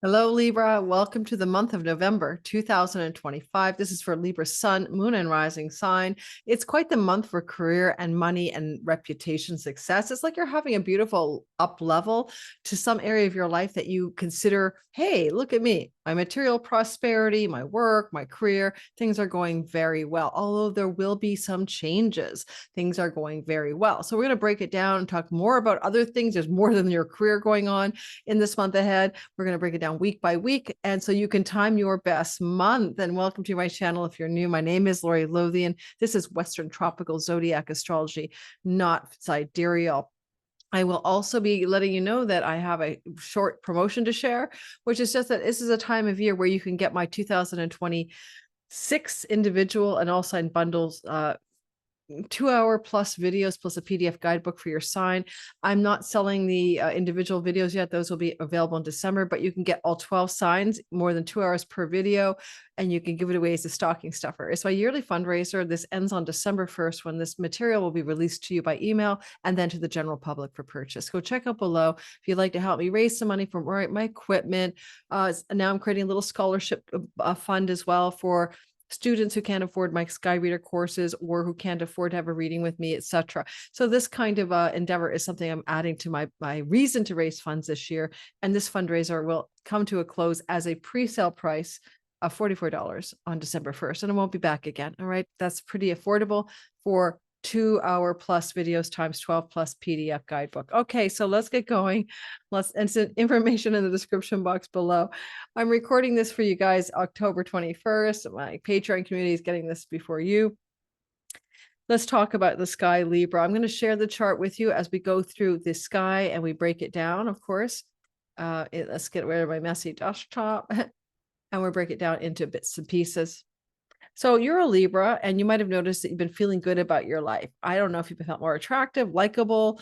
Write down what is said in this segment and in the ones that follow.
Hello, Libra. Welcome to the month of November 2025. This is for Libra sun, moon, and rising sign. It's quite the month for career and money and reputation success. It's like you're having a beautiful up level to some area of your life that you consider, hey, look at me. My material prosperity, my work, my career, things are going very well. Although there will be some changes, things are going very well. So we're going to break it down and talk more about other things. There's more than your career going on in this month ahead. We're going to break it down week by week. And so you can time your best month. And welcome to my channel. If you're new, my name is Lori Lothian. This is Western Tropical Zodiac Astrology, not sidereal. I will also be letting you know that I have a short promotion to share, which is just that this is a time of year where you can get my 2026 individual and all sign bundles, 2-hour plus videos plus a PDF guidebook for your sign. I'm not selling the individual videos yet. Those will be available in December, but you can get all 12 signs, more than 2 hours per video, and you can give it away as a stocking stuffer. It's my yearly fundraiser. This ends on December 1st when this material will be released to you by email and then to the general public for purchase. Go check out below if you'd like to help me raise some money for my equipment. Now I'm creating a little scholarship fund as well for students who can't afford my Sky Reader courses or who can't afford to have a reading with me, etc. So this kind of endeavor is something I'm adding to my reason to raise funds this year. And this fundraiser will come to a close as a pre-sale price of $44 on December 1st. And it won't be back again. All right. That's pretty affordable for 2-hour plus videos times 12 plus PDF guidebook. Okay, so let's get going. And some information in the description box below. I'm recording this for you guys October 21st. My Patreon community is getting this before you. Let's talk about the sky, Libra. I'm going to share the chart with you as we go through the sky and we break it down, of course. Let's get rid of my messy desktop and we'll break it down into bits and pieces. So you're a Libra, and you might have noticed that you've been feeling good about your life. I don't know if you've felt more attractive, likable,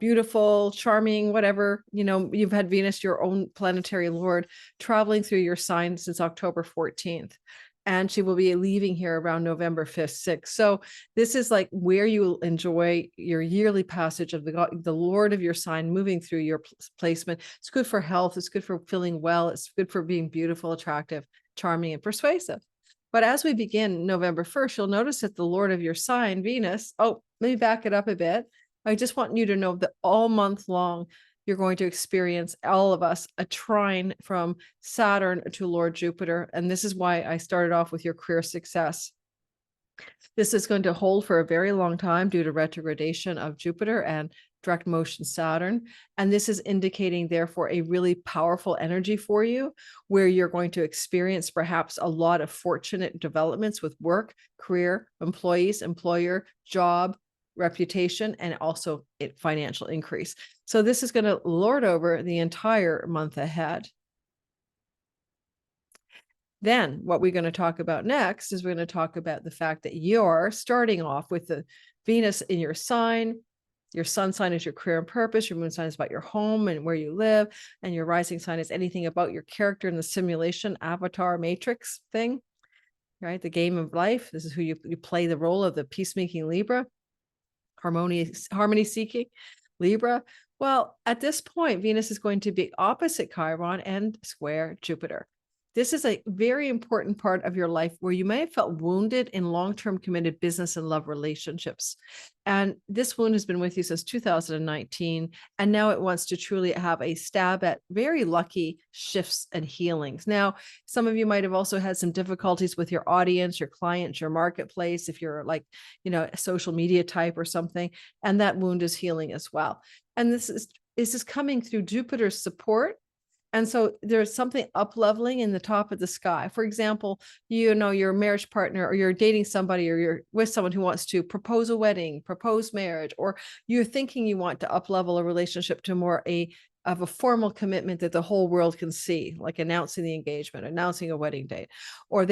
beautiful, charming, whatever. You know, you've had Venus, your own planetary lord, traveling through your sign since October 14th. And she will be leaving here around November 5th, 6th. So this is like where you enjoy your yearly passage of the Lord of your sign moving through your placement. It's good for health. It's good for feeling well. It's good for being beautiful, attractive, charming, and persuasive. But as we begin November 1st, you'll notice that the Lord of your sign, Venus, let me back it up a bit. I just want you to know that all month long, you're going to experience, all of us, a trine from Saturn to Lord Jupiter. And this is why I started off with your career success. This is going to hold for a very long time due to retrogradation of Jupiter and direct motion Saturn. And this is indicating, therefore, a really powerful energy for you, where you're going to experience perhaps a lot of fortunate developments with work, career, employees, employer, job, reputation, and also financial increase. So this is going to lord over the entire month ahead. Then what we're going to talk about next is we're going to talk about the fact that you're starting off with the Venus in your sign. Your sun sign is your career and purpose. Your moon sign is about your home and where you live. And your rising sign is anything about your character in the simulation, avatar, matrix thing, right? The game of life. This is who you play the role of the peacemaking Libra, harmony seeking Libra. Well, at this point, Venus is going to be opposite Chiron and square Jupiter. This is a very important part of your life where you may have felt wounded in long-term committed business and love relationships. And this wound has been with you since 2019. And now it wants to truly have a stab at very lucky shifts and healings. Now, some of you might have also had some difficulties with your audience, your clients, your marketplace, if you're like, a social media type or something, and that wound is healing as well. And this is coming through Jupiter's support. And so there's something up leveling in the top of the sky. For example, your marriage partner, or you're dating somebody, or you're with someone who wants to propose a wedding, propose marriage, or you're thinking you want to up level a relationship to more of a formal commitment that the whole world can see, like announcing the engagement, announcing a wedding date, or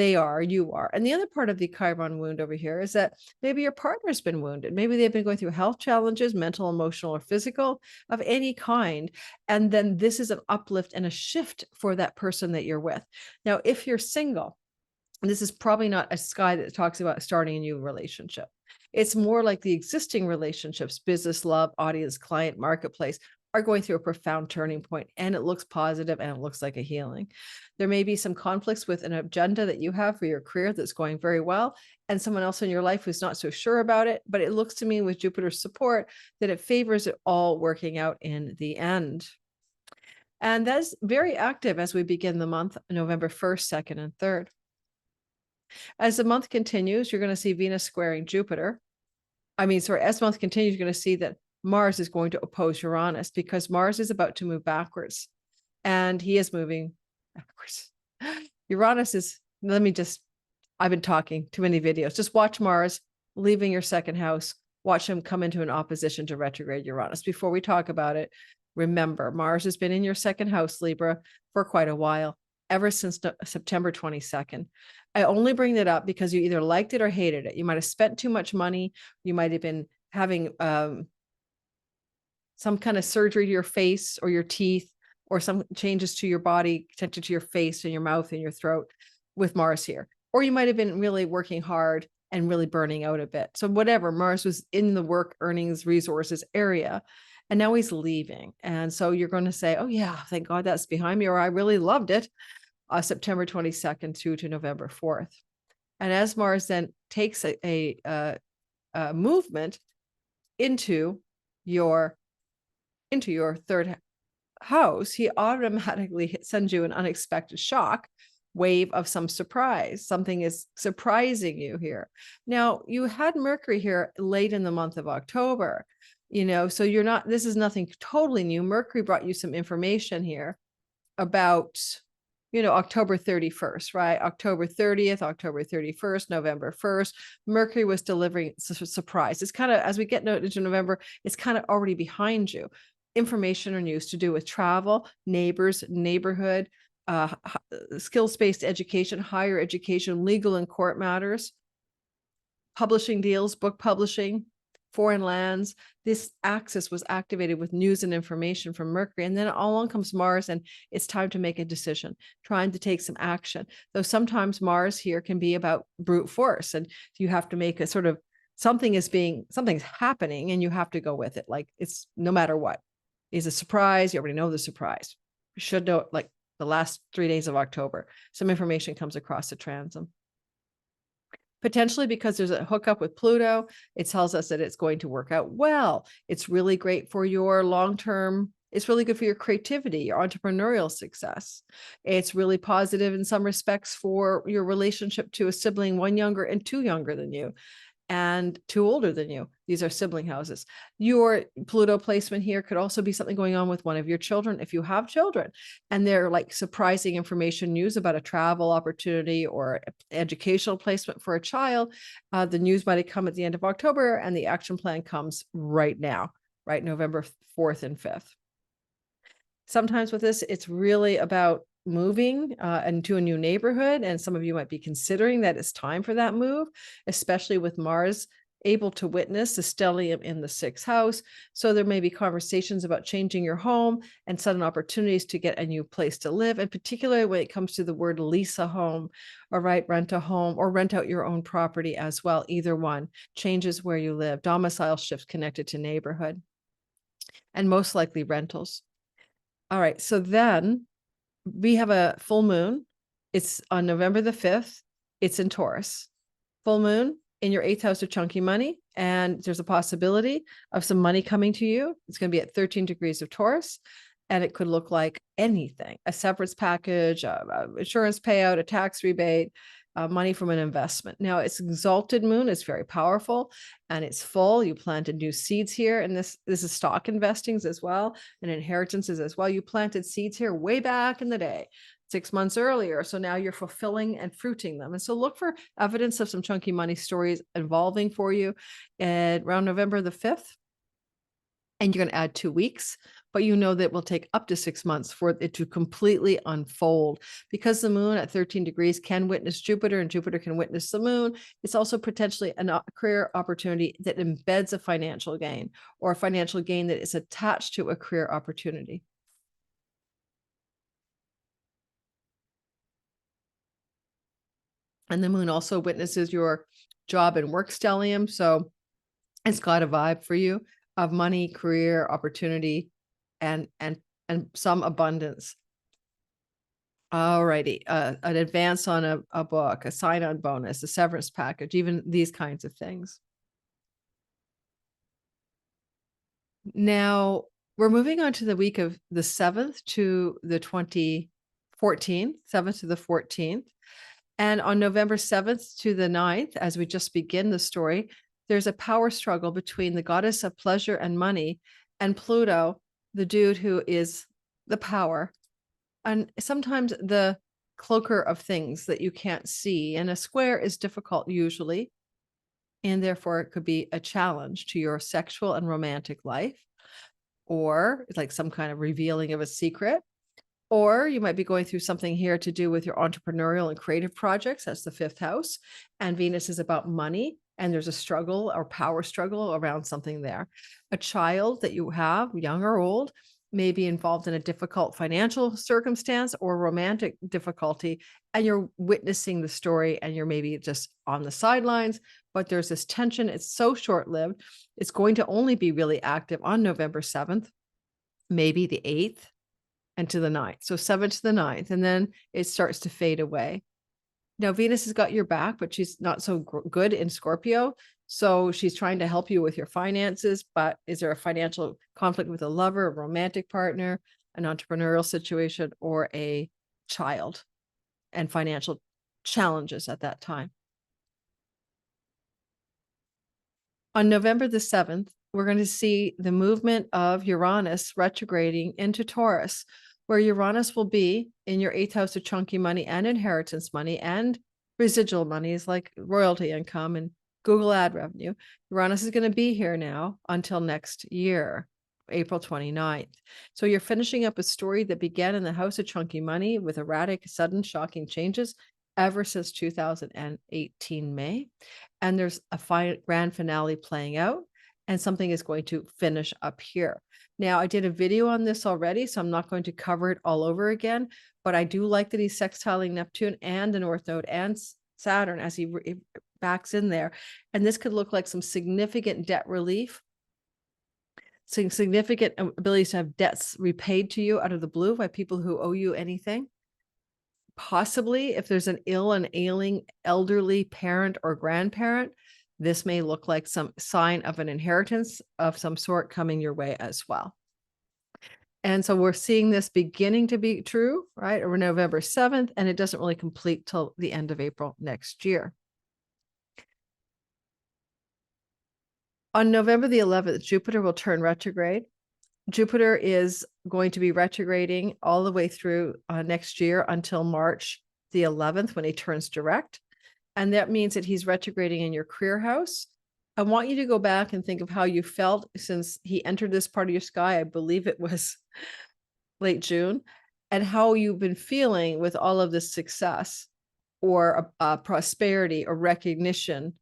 you are. And the other part of the Chiron wound over here is that maybe your partner's been wounded. Maybe they've been going through health challenges, mental, emotional, or physical of any kind. And then this is an uplift and a shift for that person that you're with. Now, if you're single, this is probably not a sky that talks about starting a new relationship. It's more like the existing relationships, business, love, audience, client, marketplace, are going through a profound turning point, and it looks positive and it looks like a healing. There may be some conflicts with an agenda that you have for your career that's going very well, and someone else in your life who's not so sure about it. But it looks to me with Jupiter's support that it favors it all working out in the end. And that's very active as we begin the month, November 1st, 2nd, and 3rd. As the month continues, you're going to see Venus squaring Jupiter. As the month continues, you're going to see that Mars is going to oppose Uranus because Mars is about to move backwards, and he is moving backwards. Uranus is, I've been talking too many videos. Just watch Mars leaving your second house. Watch him come into an opposition to retrograde Uranus. Before we talk about it, remember, Mars has been in your second house, Libra, for quite a while, ever since September 22nd. I only bring that up because you either liked it or hated it. You might have spent too much money. You might have been having some kind of surgery to your face or your teeth, or some changes to your body, connected to your face and your mouth and your throat with Mars here. Or you might have been really working hard and really burning out a bit. So whatever, Mars was in the work, earnings, resources area, and now he's leaving. And so you're going to say, oh yeah, thank God that's behind me, or I really loved it, September 22nd through to November 4th. And as Mars then takes a movement into your third house, he automatically sends you an unexpected shock wave of some surprise. Something is surprising you here. Now, you had Mercury here late in the month of October, so this is nothing totally new. Mercury brought you some information here about, October 31st, right? October 30th, October 31st, November 1st, Mercury was delivering a surprise. It's kind of, as we get into November, it's kind of already behind you. Information or news to do with travel, neighbors, neighborhood, skills-based education, higher education, legal and court matters, publishing deals, book publishing, foreign lands. This axis was activated with news and information from Mercury. And then along comes Mars, and it's time to make a decision, trying to take some action. Though sometimes Mars here can be about brute force, and you have to make a sort of something's happening and you have to go with it. Like, it's no matter what. It's a surprise. You already know the surprise. You should know, like the last 3 days of October, some information comes across the transom. Potentially because there's a hookup with Pluto, it tells us that it's going to work out well. It's really great for your long-term, it's really good for your creativity, your entrepreneurial success. It's really positive in some respects for your relationship to a sibling, one younger and two younger than you, and two older than you. These are sibling houses. Your Pluto placement here could also be something going on with one of your children, if you have children, and they're like surprising information, news about a travel opportunity or educational placement for a child. The news might have come at the end of October, and the action plan comes right now, right? November 4th and 5th. Sometimes with this, it's really about moving into a new neighborhood, and some of you might be considering that it's time for that move, especially with Mars able to witness the stellium in the 6th house. So there may be conversations about changing your home and sudden opportunities to get a new place to live, and particularly when it comes to the word lease a home, or rent a home, or rent out your own property as well. Either one changes where you live, domicile shifts connected to neighborhood, and most likely rentals. All right, so then we have a full moon. It's on November the 5th. It's in Taurus. Full moon in your 8th house of chunky money. And there's a possibility of some money coming to you. It's going to be at 13 degrees of Taurus. And it could look like anything: a severance package, insurance payout, a tax rebate, money from an investment. Now, it's exalted moon. It's very powerful and it's full. You planted new seeds here. And this is stock investings as well, and inheritances as well. You planted seeds here way back in the day, 6 months earlier. So now you're fulfilling and fruiting them. And so look for evidence of some chunky money stories evolving for you around November the 5th. And you're going to add 2 weeks, but you know that it will take up to 6 months for it to completely unfold, because the moon at 13 degrees can witness Jupiter and Jupiter can witness the moon. It's also potentially a career opportunity that embeds a financial gain, or a financial gain that is attached to a career opportunity. And the moon also witnesses your job and work stellium. So it's got a vibe for you of money, career, opportunity, and some abundance. Alrighty, an advance on a book, a sign-on bonus, a severance package, even these kinds of things. Now we're moving on to the week of the 7th to the 14th, 7th to the 14th. And on November 7th to the 9th, as we just begin the story, there's a power struggle between the goddess of pleasure and money and Pluto, the dude who is the power, and sometimes the cloaker of things that you can't see. And a square is difficult usually, and therefore it could be a challenge to your sexual and romantic life, or like some kind of revealing of a secret. Or you might be going through something here to do with your entrepreneurial and creative projects. That's the 5th house. And Venus is about money. And there's a struggle or power struggle around something there. A child that you have, young or old, may be involved in a difficult financial circumstance or romantic difficulty. And you're witnessing the story and you're maybe just on the sidelines, but there's this tension. It's so short-lived. It's going to only be really active on November 7th, maybe the 8th. And to the 9th. So 7th to the 9th. And then it starts to fade away. Now, Venus has got your back, but she's not so good in Scorpio. So she's trying to help you with your finances. But is there a financial conflict with a lover, a romantic partner, an entrepreneurial situation, or a child and financial challenges at that time? On November the 7th, we're going to see the movement of Uranus retrograding into Taurus, where Uranus will be in your 8th house of chunky money and inheritance money and residual monies like royalty income and Google ad revenue. Uranus is going to be here now until next year, April 29th. So you're finishing up a story that began in the house of chunky money with erratic, sudden, shocking changes ever since 2018 May. And there's a grand finale playing out, and something is going to finish up here. Now, I did a video on this already, so I'm not going to cover it all over again, but I do like that he's sextiling Neptune and the North Node and Saturn as he backs in there. And this could look like some significant debt relief, some significant abilities to have debts repaid to you out of the blue by people who owe you anything. Possibly, if there's an ill and ailing elderly parent or grandparent, this may look like some sign of an inheritance of some sort coming your way as well. And so we're seeing this beginning to be true, right? Over November 7th, and it doesn't really complete till the end of April next year. On November the 11th, Jupiter will turn retrograde. Jupiter is going to be retrograding all the way through next year until March the 11th when he turns direct. And that means that he's retrograding in your career house. I want you to go back and think of how you felt since he entered this part of your sky. I believe it was late June, and how you've been feeling with all of this success or prosperity or recognition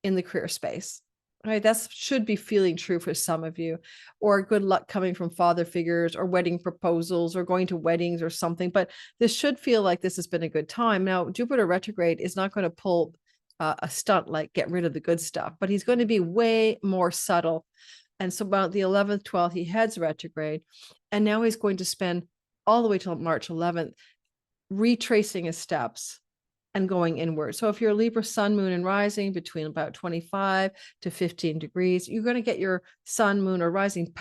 in the career space. Right, that should be feeling true for some of you, or good luck coming from father figures or wedding proposals or going to weddings or something. But this should feel like this has been a good time. Now, Jupiter retrograde is not going to pull a stunt like get rid of the good stuff, but he's going to be way more subtle. And so about the 11th, 12th, he heads retrograde. And now he's going to spend all the way till March 11th retracing his steps and going inward. So if you're a Libra sun, moon, and rising between about 25 to 15 degrees, you're going to get your sun, moon, or rising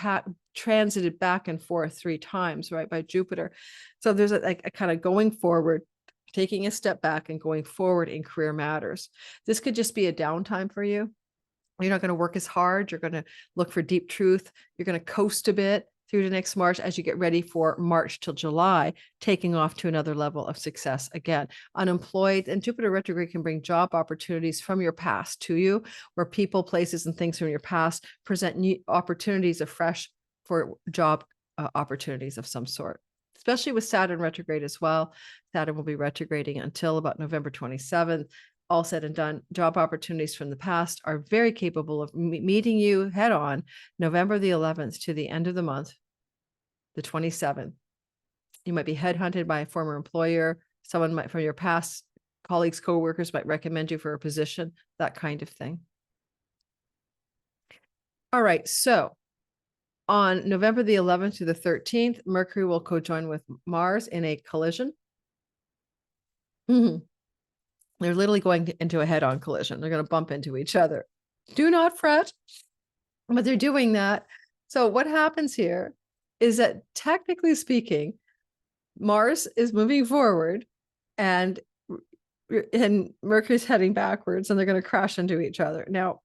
transited back and forth 3 times, right, by Jupiter. So there's a kind of going forward, taking a step back and going forward in career matters. This could just be a downtime for you. You're not going to work as hard. You're going to look for deep truth. You're going to coast a bit through to next March as you get ready for March till July, taking off to another level of success again. Unemployed, and Jupiter retrograde can bring job opportunities from your past to you, where people, places, and things from your past present new opportunities afresh for job opportunities of some sort, especially with Saturn retrograde as well. Saturn will be retrograding until about November 27th. All said and done, job opportunities from the past are very capable of meeting you head on November the 11th to the end of the month, the 27th. You might be headhunted by a former employer. Someone might from your past colleagues, coworkers might recommend you for a position, that kind of thing. All right, so On November the 11th to the 13th, Mercury will co-join with Mars in a collision. They're literally going into a head-on collision. They're going to bump into each other. Do not fret, but they're doing that. So what happens here is that, technically speaking, Mars is moving forward and Mercury's heading backwards, and they're going to crash into each other. Now,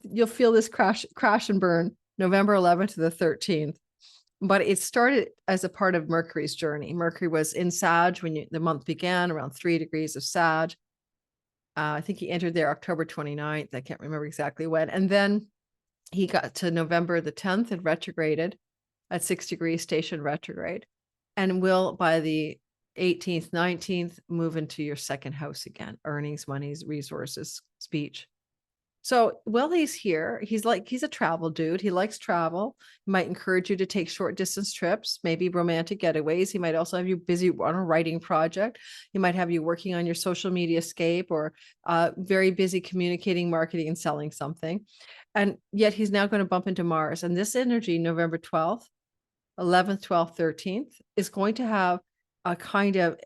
you'll feel this crash and burn November 11th to the 13th, but it started as a part of Mercury's journey. Mercury was in Sag when the month began, around 3 degrees of Sag. I think he entered there October 29th. I can't remember exactly when. And then he got to November the 10th and retrograded at 6 degrees, station retrograde, and will by the 18th, 19th move into your second house again: earnings, monies, resources, speech. So while he's here, he's a travel dude. He likes travel. He might encourage you to take short distance trips, maybe romantic getaways. He might also have you busy on a writing project. He might have you working on your social media scape, or very busy communicating, marketing, and selling something. And yet he's now going to bump into Mars. And this energy, November 12th, 11th, 12th, 13th, is going to have a kind of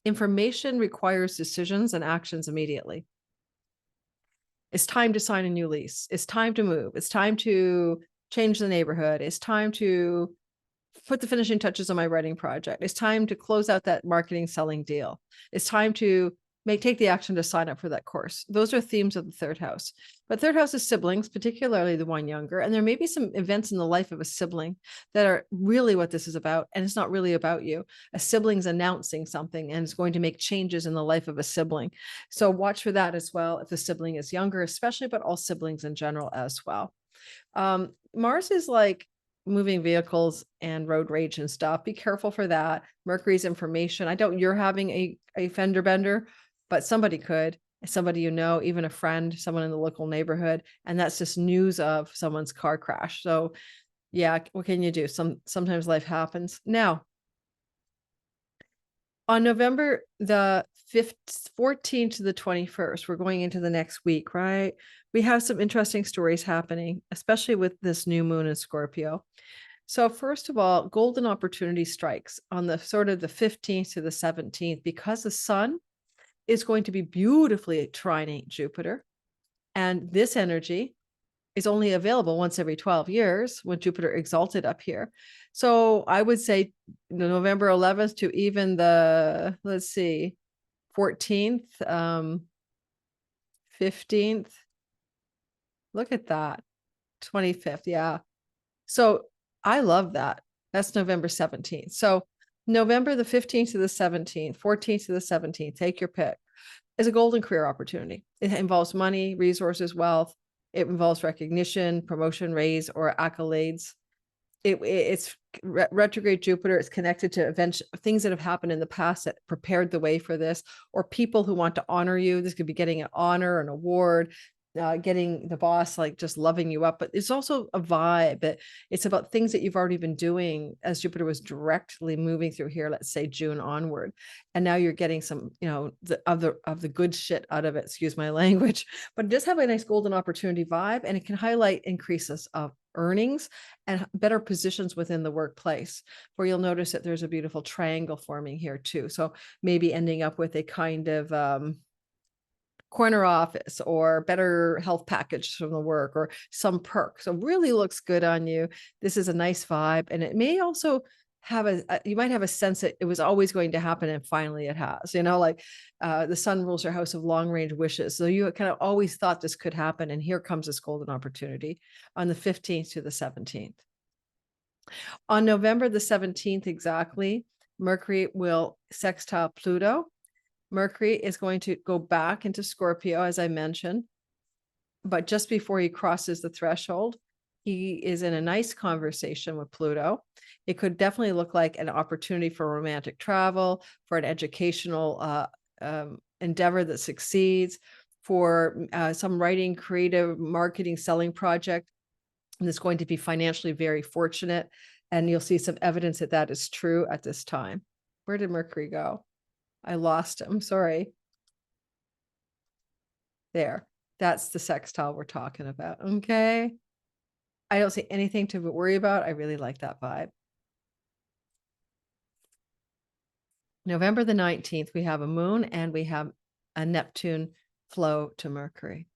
information requires decisions and actions immediately. It's time to sign a new lease. It's time to move. It's time to change the neighborhood. It's time to put the finishing touches on my writing project. It's time to close out that marketing selling deal. It's time to take the action to sign up for that course. Those are themes of the third house. But third house is siblings, particularly the one younger. And there may be some events in the life of a sibling that are really what this is about. And it's not really about you. A sibling's announcing something and it's going to make changes in the life of a sibling. So watch for that as well if the sibling is younger, especially, but all siblings in general as well. Mars is like moving vehicles and road rage and stuff. Be careful for that. Mercury's information. I don't, you're having a fender bender, but somebody could, somebody you know, even a friend, someone in the local neighborhood, and that's just news of someone's car crash. So yeah, what can you do? Sometimes life happens. Now, on November the 14th to the 21st, we're going into the next week, right? We have some interesting stories happening, especially with this new moon in Scorpio. So first of all, golden opportunity strikes on the sort of the 15th to the 17th, because the sun is going to be beautifully trining Jupiter. And this energy is only available once every 12 years when Jupiter exalted up here. So I would say November 11th to even the, let's see, 14th, 15th. Look at that. 25th. Yeah. So I love that. That's November 17th. So November the 15th to the 17th, 14th to the 17th, take your pick, is a golden career opportunity. It involves money, resources, wealth. It involves recognition, promotion, raise, or accolades. It's retrograde Jupiter. It's connected to events, things that have happened in the past that prepared the way for this, or people who want to honor you. This could be getting an honor, an award, getting the boss like just loving you up. But it's also a vibe. It's about things that you've already been doing as Jupiter was directly moving through here, let's say June onward, and now you're getting some, of the good shit out of it, excuse my language. But it does have a nice golden opportunity vibe, and it can highlight increases of earnings and better positions within the workplace, where you'll notice that there's a beautiful triangle forming here too. So maybe ending up with a kind of corner office or better health package from the work or some perk. So really looks good on you. This is a nice vibe. And it may also have you might have a sense that it was always going to happen and finally it has, like the sun rules your house of long range wishes. So you kind of always thought this could happen. And here comes this golden opportunity on the 15th to the 17th. On November the 17th, exactly, Mercury will sextile Pluto. Mercury is going to go back into Scorpio, as I mentioned, but just before he crosses the threshold, he is in a nice conversation with Pluto. It could definitely look like an opportunity for romantic travel, for an educational endeavor that succeeds, for some writing, creative, marketing, selling project that's going to be financially very fortunate. And you'll see some evidence that that is true at this time. Where did Mercury go? I lost him. Sorry. There. That's the sextile we're talking about. Okay. I don't see anything to worry about. I really like that vibe. November the 19th, we have a moon and we have a Neptune flow to Mercury.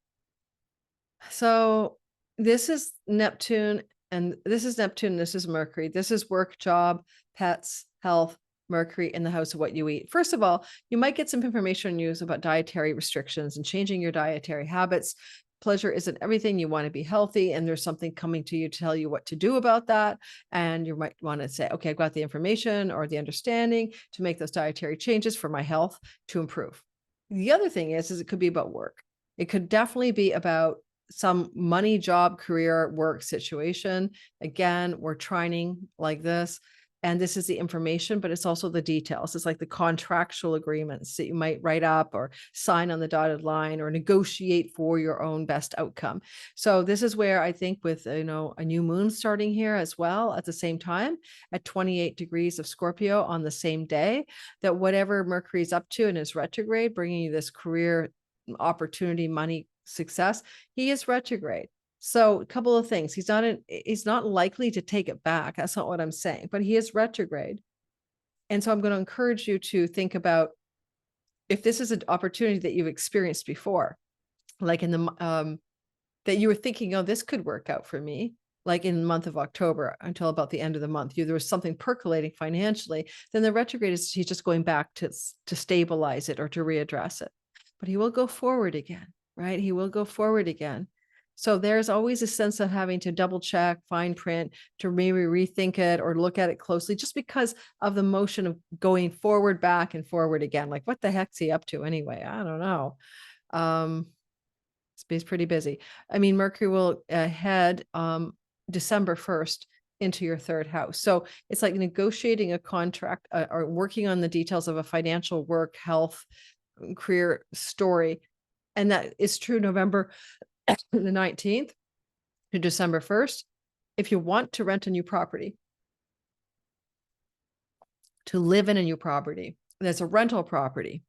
So this is Neptune and this is Neptune. This is Mercury. This is work, job, pets, health, Mercury in the house of what you eat. First of all, you might get some information news about dietary restrictions and changing your dietary habits. Pleasure isn't everything. You want to be healthy, and there's something coming to you to tell you what to do about that. And you might want to say, okay, I've got the information or the understanding to make those dietary changes for my health to improve. The other thing is it could be about work. It could definitely be about some money, job, career, work situation. Again, we're trying like this. And this is the information, but it's also the details. It's like the contractual agreements that you might write up or sign on the dotted line or negotiate for your own best outcome. So this is where I think with, a new moon starting here as well at the same time at 28 degrees of Scorpio on the same day, that whatever Mercury is up to in his retrograde, bringing you this career opportunity, money, success, he is retrograde. So a couple of things. He's not likely to take it back. That's not what I'm saying, but he is retrograde. And so I'm going to encourage you to think about if this is an opportunity that you've experienced before, like in the that you were thinking, oh, this could work out for me, like in the month of October until about the end of the month, there was something percolating financially, then the retrograde is he's just going back to stabilize it or to readdress it. But he will go forward again, right? He will go forward again. So there's always a sense of having to double check, fine print, to maybe rethink it or look at it closely just because of the motion of going forward, back and forward again. Like, what the heck's he up to anyway? I don't know. He's pretty busy. I mean, Mercury will head December 1st into your third house. So it's like negotiating a contract or working on the details of a financial, work, health, career story. And that is true November the 19th to December 1st. If you want to rent a new property, to live in a new property, that's a rental property,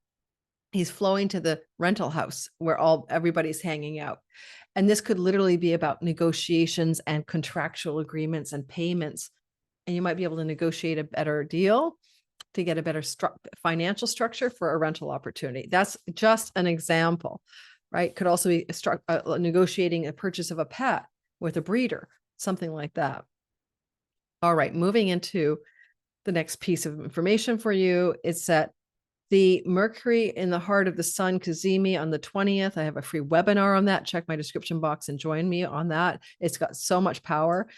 he's flowing to the rental house where everybody's hanging out. And this could literally be about negotiations and contractual agreements and payments. And you might be able to negotiate a better deal to get a better financial structure for a rental opportunity. That's just an example, right? Could also be negotiating a purchase of a pet with a breeder, something like that. All right, moving into the next piece of information for you. It's that the Mercury in the heart of the sun, Kazemi, on the 20th. I have a free webinar on that. Check my description box and join me on that. It's got so much power.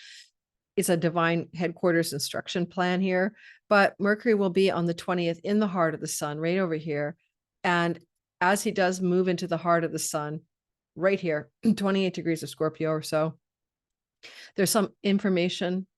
It's a divine headquarters instruction plan here, but Mercury will be on the 20th in the heart of the sun, right over here. And as he does move into the heart of the sun, right here, 28 degrees of Scorpio or so, there's some information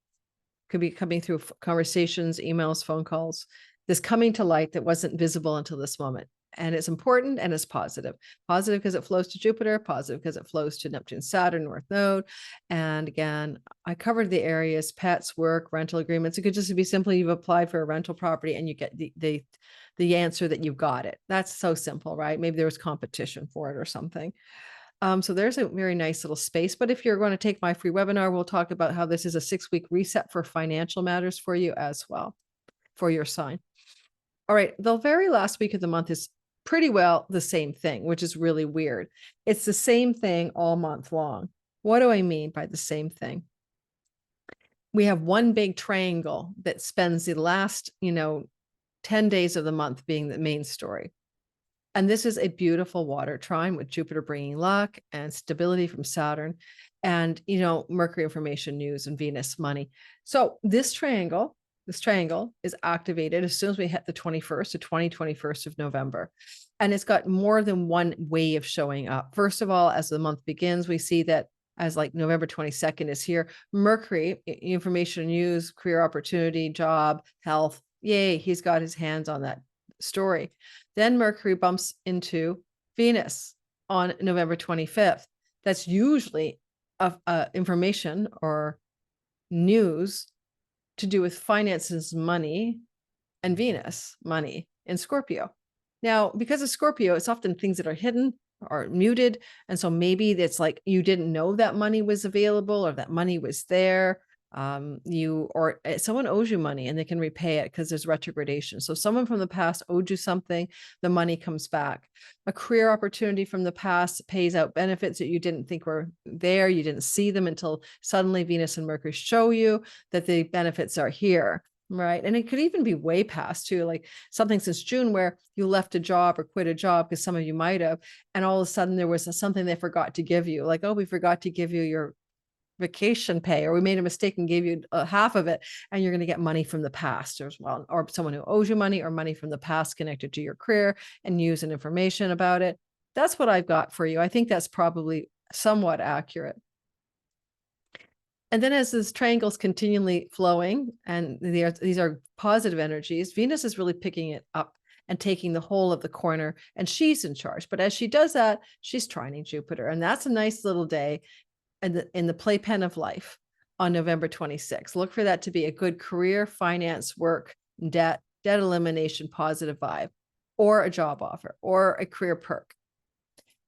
could be coming through conversations, emails, phone calls, this coming to light that wasn't visible until this moment. And it's important and it's positive. Positive because it flows to Jupiter, positive because it flows to Neptune, Saturn, North Node. And again, I covered the areas, pets, work, rental agreements. It could just be simply you've applied for a rental property and you get the answer that you've got it. That's so simple, right? Maybe there was competition for it or something. So there's a very nice little space. But if you're going to take my free webinar, we'll talk about how this is a 6-week reset for financial matters for you as well, for your sign. All right, the very last week of the month is pretty well the same thing, which is really weird. It's the same thing all month long. What do I mean by the same thing? We have one big triangle that spends the last, 10 days of the month being the main story. And this is a beautiful water trine with Jupiter bringing luck and stability from Saturn and, Mercury information news and Venus money. So this triangle is activated as soon as we hit the 21st of November. And it's got more than one way of showing up. First of all, as the month begins, we see that as like November 22nd is here, Mercury, information news, career opportunity, job, health, yay, he's got his hands on that story. Then Mercury bumps into Venus on November 25th. That's usually information or news to do with finances, money, and Venus money in Scorpio. Now, because of Scorpio, it's often things that are hidden, are muted. And so maybe it's like you didn't know that money was available or that money was there. Someone owes you money and they can repay it because there's retrogradation. So someone from the past owed you something, the money comes back. A career opportunity from the past pays out benefits that you didn't think were there. You didn't see them until suddenly Venus and Mercury show you that the benefits are here. Right. And it could even be way past too, like something since June where you left a job or quit a job, because some of you might have, and all of a sudden there was something they forgot to give you, like, oh, we forgot to give you your vacation pay, or we made a mistake and gave you half of it, and you're going to get money from the past as well, or someone who owes you money or money from the past connected to your career and news and information about it. That's what I've got for you. I think that's probably somewhat accurate. And then as this triangle is continually flowing, and these are positive energies, Venus is really picking it up and taking the whole of the corner, and she's in charge. But as she does that, she's trining Jupiter. And that's a nice little day in the playpen of life on November 26th. Look for that to be a good career, finance, work, debt elimination, positive vibe, or a job offer, or a career perk.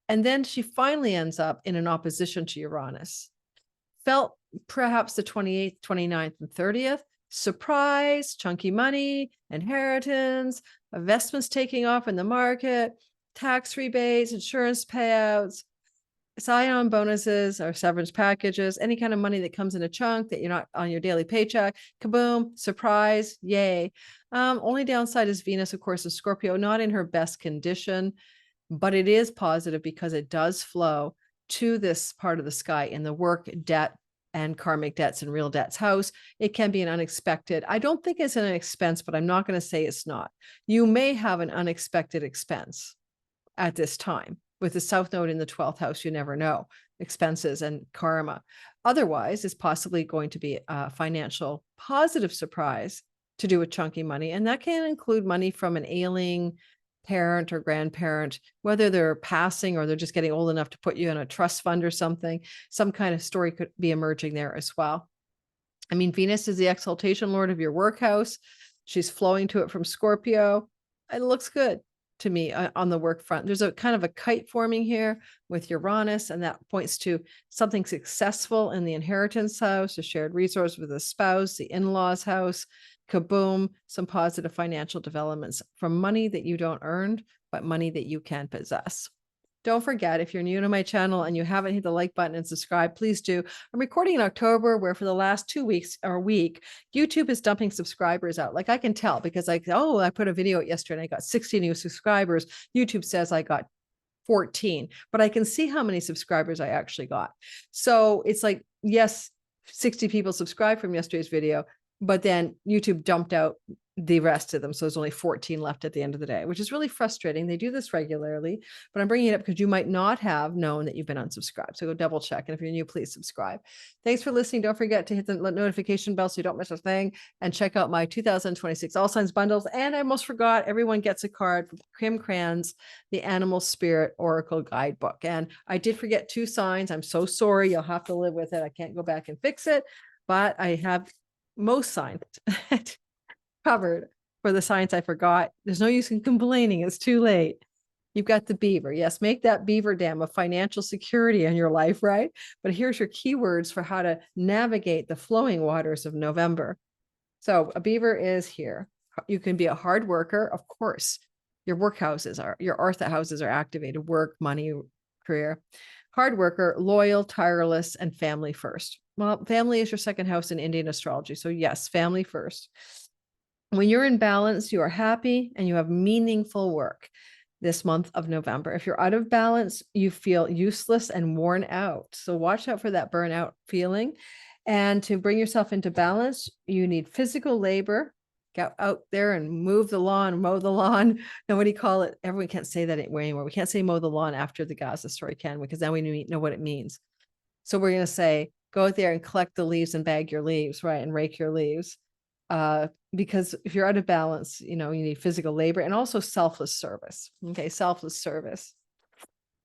And then she finally ends up in an opposition to Uranus. Felt perhaps the 28th, 29th, and 30th, surprise, chunky money, inheritance, investments taking off in the market, tax rebates, insurance payouts, sign-on bonuses or severance packages, any kind of money that comes in a chunk that you're not on your daily paycheck. Kaboom, surprise, yay. Only downside is Venus, of course, is Scorpio, not in her best condition, but it is positive because it does flow to this part of the sky in the work, debt, and karmic debts and real debts house. It can be an unexpected. I don't think it's an expense, but I'm not going to say it's not. You may have an unexpected expense at this time. With the South Node in the 12th house, you never know, expenses and karma. Otherwise, it's possibly going to be a financial positive surprise to do with chunky money. And that can include money from an ailing parent or grandparent, whether they're passing or they're just getting old enough to put you in a trust fund or something. Some kind of story could be emerging there as well. I mean, Venus is the exaltation lord of your work house. She's flowing to it from Scorpio. It looks good to me on the work front. There's a kind of a kite forming here with Uranus, and that points to something successful in the inheritance house, a shared resource with a spouse, the in-laws house. Kaboom, some positive financial developments from money that you don't earn, but money that you can possess. Don't forget, if you're new to my channel and you haven't hit the like button and subscribe, please do. I'm recording in October, where for the last 2 weeks or a week, YouTube is dumping subscribers out. Like I can tell because I put a video out yesterday and I got 60 new subscribers. YouTube says I got 14, but I can see how many subscribers I actually got. So it's like, yes, 60 people subscribed from yesterday's video, but then YouTube dumped out the rest of them. So there's only 14 left at the end of the day, which is really frustrating. They do this regularly, but I'm bringing it up because you might not have known that you've been unsubscribed. So go double check. And if you're new, please subscribe. Thanks for listening. Don't forget to hit the notification bell so you don't miss a thing, and check out my 2026 All Signs bundles. And I almost forgot, everyone gets a card from Kim Cran's The Animal Spirit Oracle Guidebook. And I did forget 2 signs. I'm so sorry. You'll have to live with it. I can't go back and fix it, but I have most signs covered for the signs I forgot. There's no use in complaining. It's too late. You've got the beaver. Yes, make that beaver dam of financial security in your life, right? But here's your keywords for how to navigate the flowing waters of November. So a beaver is here. You can be a hard worker. Of course, your work houses are, your Artha houses are activated: work, money, career. Hard worker, loyal, tireless, and family first. Well, family is your second house in Indian astrology. So yes, family first. When you're in balance, you are happy and you have meaningful work this month of November. If you're out of balance, you feel useless and worn out. So watch out for that burnout feeling. And to bring yourself into balance, you need physical labor. Get out there and move the lawn, mow the lawn. Now, what do you call it? Everyone can't say that anymore. We can't say mow the lawn after the Gaza story, can we? Because then we know what it means. So we're going to say, go out there and collect the leaves and bag your leaves, right? And rake your leaves. Because if you're out of balance, you need physical labor and also selfless service. Okay, selfless service.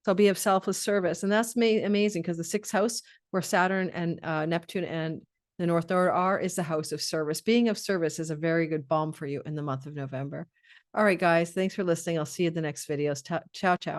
So be of selfless service. And that's amazing because the 6th house, where Saturn and Neptune and the North Node are, is the house of service. Being of service is a very good balm for you in the month of November. All right, guys, thanks for listening. I'll see you in the next videos. Ciao, ciao.